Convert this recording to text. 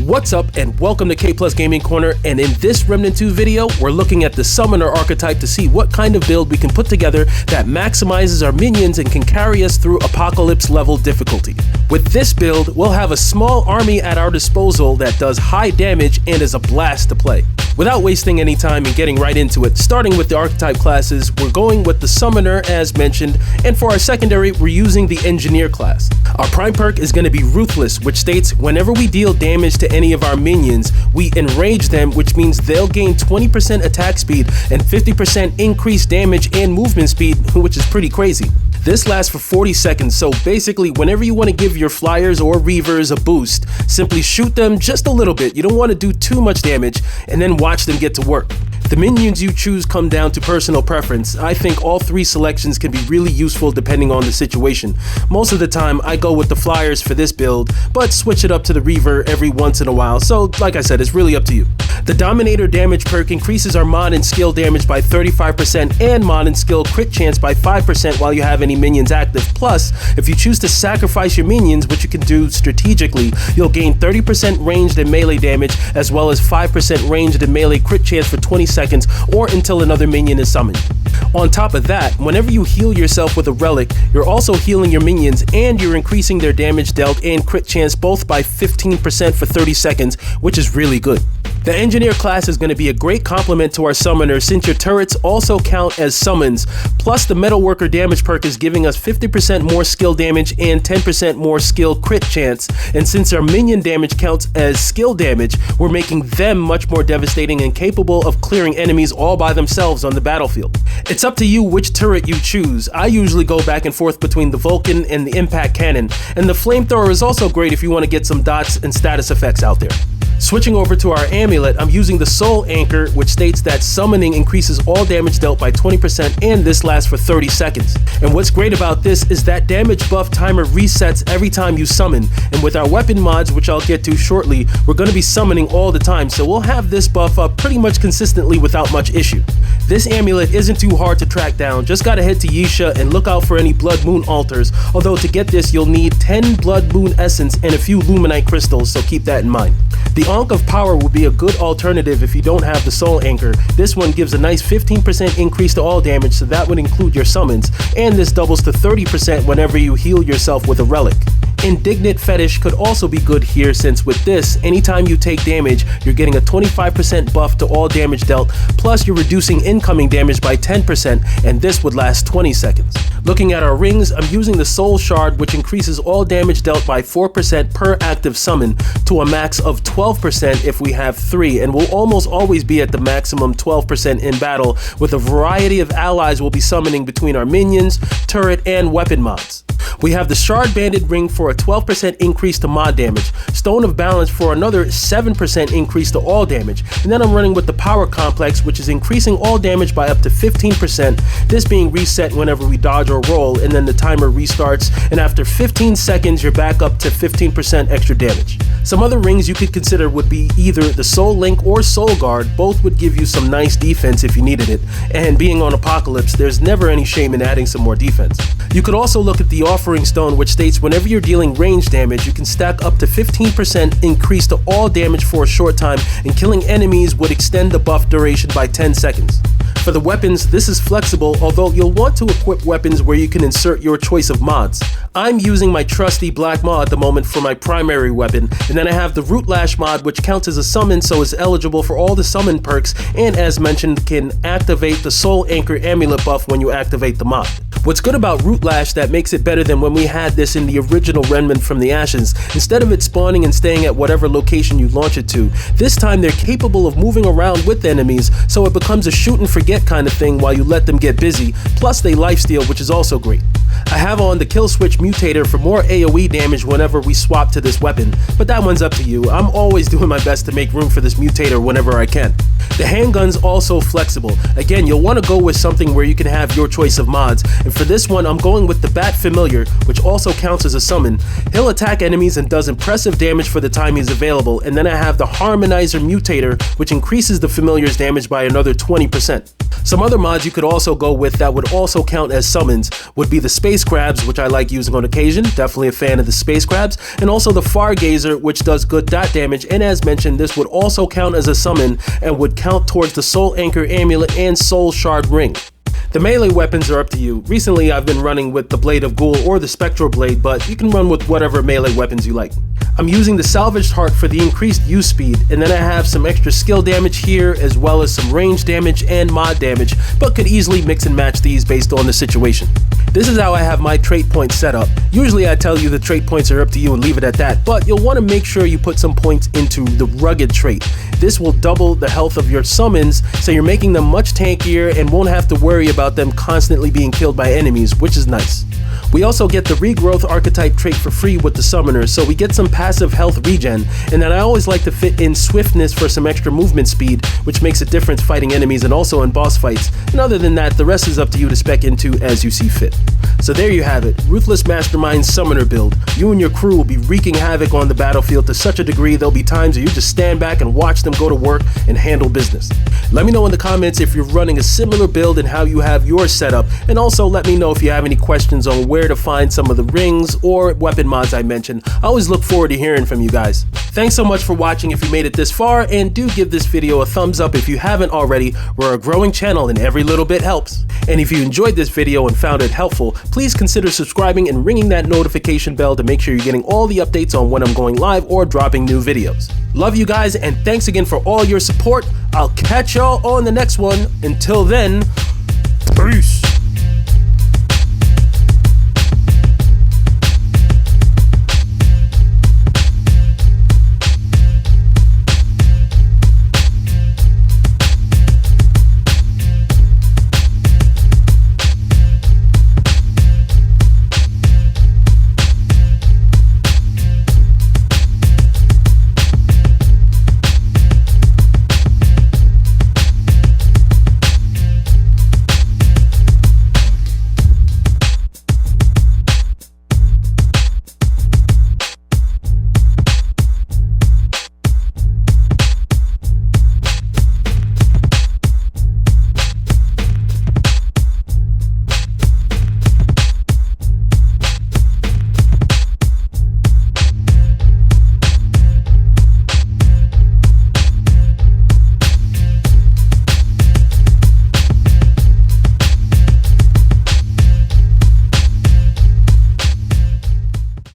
What's up and welcome to KplusGaming Corner, and in this Remnant 2 video, we're looking at the Summoner archetype to see what kind of build we can put together that maximizes our minions and can carry us through apocalypse level difficulty. With this build, we'll have a small army at our disposal that does high damage and is a blast to play. Without wasting any time and getting right into it, starting with the archetype classes, we're going with the Summoner as mentioned, and for our secondary, we're using the Engineer class. Our prime perk is going to be Ruthless, which states whenever we deal damage to any of our minions, we enrage them, which means they'll gain 20% attack speed and 50% increased damage and movement speed, which is pretty crazy. This lasts for 40 seconds, so basically whenever you want to give your flyers or reavers a boost, simply shoot them just a little bit. You don't want to do too much damage and then watch them get to work. The minions you choose come down to personal preference. I think all three selections can be really useful depending on the situation. Most of the time I go with the flyers for this build, but switch it up to the reaver every once in a while, so like I said, it's really up to you. The Dominator damage perk increases our mod and skill damage by 35% and mod and skill crit chance by 5% while you have any minions active. Plus, if you choose to sacrifice your minions, which you can do strategically, you'll gain 30% ranged and melee damage as well as 5% ranged and melee crit chance for 20 seconds or until another minion is summoned. On top of that, whenever you heal yourself with a relic, you're also healing your minions and you're increasing their damage dealt and crit chance both by 15% for 30 seconds, which is really good. The Engineer class is going to be a great complement to our Summoner since your turrets also count as summons, plus the Metalworker damage perk is giving us 50% more skill damage and 10% more skill crit chance, and since our minion damage counts as skill damage, we're making them much more devastating and capable of clearing enemies all by themselves on the battlefield. It's up to you which turret you choose. I usually go back and forth between the Vulcan and the Impact Cannon, and the Flamethrower is also great if you want to get some dots and status effects out there. Switching over to our amulet, I'm using the Soul Anchor, which states that summoning increases all damage dealt by 20% and this lasts for 30 seconds. And what's great about this is that damage buff timer resets every time you summon, and with our weapon mods, which I'll get to shortly, we're going to be summoning all the time, so we'll have this buff up pretty much consistently without much issue. This amulet isn't too hard to track down, just gotta head to Yisha and look out for any Blood Moon altars, although to get this you'll need 10 Blood Moon Essence and a few Luminite crystals, so keep that in mind. The Ankh of Power would be a good alternative if you don't have the Soul Anchor. This one gives a nice 15% increase to all damage, so that would include your summons, and this doubles to 30% whenever you heal yourself with a relic. Indignant Fetish could also be good here since with this, anytime you take damage, you're getting a 25% buff to all damage dealt, plus you're reducing incoming damage by 10%, and this would last 20 seconds. Looking at our rings, I'm using the Soul Shard, which increases all damage dealt by 4% per active summon to a max of 12% if we have 3, and we'll almost always be at the maximum 12% in battle, with a variety of allies we'll be summoning between our minions, turret, and weapon mods. We have the Shard Banded Ring for a 12% increase to mod damage, Stone of Balance for another 7% increase to all damage, and then I'm running with the Power Complex, which is increasing all damage by up to 15%, this being reset whenever we dodge or roll, and then the timer restarts, and after 15 seconds you're back up to 15% extra damage. Some other rings you could consider would be either the Soul Link or Soul Guard. Both would give you some nice defense if you needed it, and being on Apocalypse, there's never any shame in adding some more defense. You could also look at the Offering Stone, which states whenever you're dealing range damage, you can stack up to 15% increase to all damage for a short time, and killing enemies would extend the buff duration by 10 seconds. For the weapons, this is flexible, although you'll want to equip weapons where you can insert your choice of mods. I'm using my trusty Black Maw at the moment for my primary weapon, and then I have the Root Lash mod, which counts as a summon, so is eligible for all the summon perks, and as mentioned, can activate the Soul Anchor amulet buff when you activate the mod. What's good about Root Lash that makes it better than when we had this in the original Remnant from the Ashes, instead of it spawning and staying at whatever location you launch it to, this time they're capable of moving around with enemies, so it becomes a shoot and forget kind of thing while you let them get busy, plus they lifesteal, which is also great. I have on the Kill Switch Mutator for more AoE damage whenever we swap to this weapon, but that one's up to you. I'm always doing my best to make room for this Mutator whenever I can. The handgun's also flexible. Again, you'll want to go with something where you can have your choice of mods, and for this one, I'm going with the Bat Familiar, which also counts as a summon. He'll attack enemies and does impressive damage for the time he's available, and then I have the Harmonizer Mutator, which increases the Familiar's damage by another 20%. Some other mods you could also go with that would also count as summons would be the Space Crabs, which I like using on occasion, definitely a fan of the Space Crabs, and also the Fargazer, which does good dot damage, and as mentioned, this would also count as a summon and would count towards the Soul Anchor Amulet and Soul Shard Ring. The melee weapons are up to you. Recently I've been running with the Blade of Ghoul or the Spectral Blade, but you can run with whatever melee weapons you like. I'm using the Salvaged Heart for the increased use speed, and then I have some extra skill damage here as well as some range damage and mod damage, but could easily mix and match these based on the situation. This is how I have my trait points set up. Usually I tell you the trait points are up to you and leave it at that, but you'll want to make sure you put some points into the Rugged trait. This will double the health of your summons, so you're making them much tankier and won't have to worry about them constantly being killed by enemies, which is nice. We also get the Regrowth archetype trait for free with the Summoner, so we get some passive health regen, and then I always like to fit in Swiftness for some extra movement speed, which makes a difference fighting enemies and also in boss fights, and other than that, the rest is up to you to spec into as you see fit. So there you have it, Ruthless Mastermind Summoner build. You and your crew will be wreaking havoc on the battlefield to such a degree there'll be times where you just stand back and watch them go to work and handle business. Let me know in the comments if you're running a similar build and how you have yours set up, and also let me know if you have any questions on where to find some of the rings or weapon mods I mentioned. I always look forward to hearing from you guys. Thanks so much for watching if you made it this far, and do give this video a thumbs up if you haven't already. We're a growing channel and every little bit helps. And if you enjoyed this video and found it helpful, please consider subscribing and ringing that notification bell to make sure you're getting all the updates on when I'm going live or dropping new videos. Love you guys, and thanks again for all your support. I'll catch y'all on the next one. Until then, peace.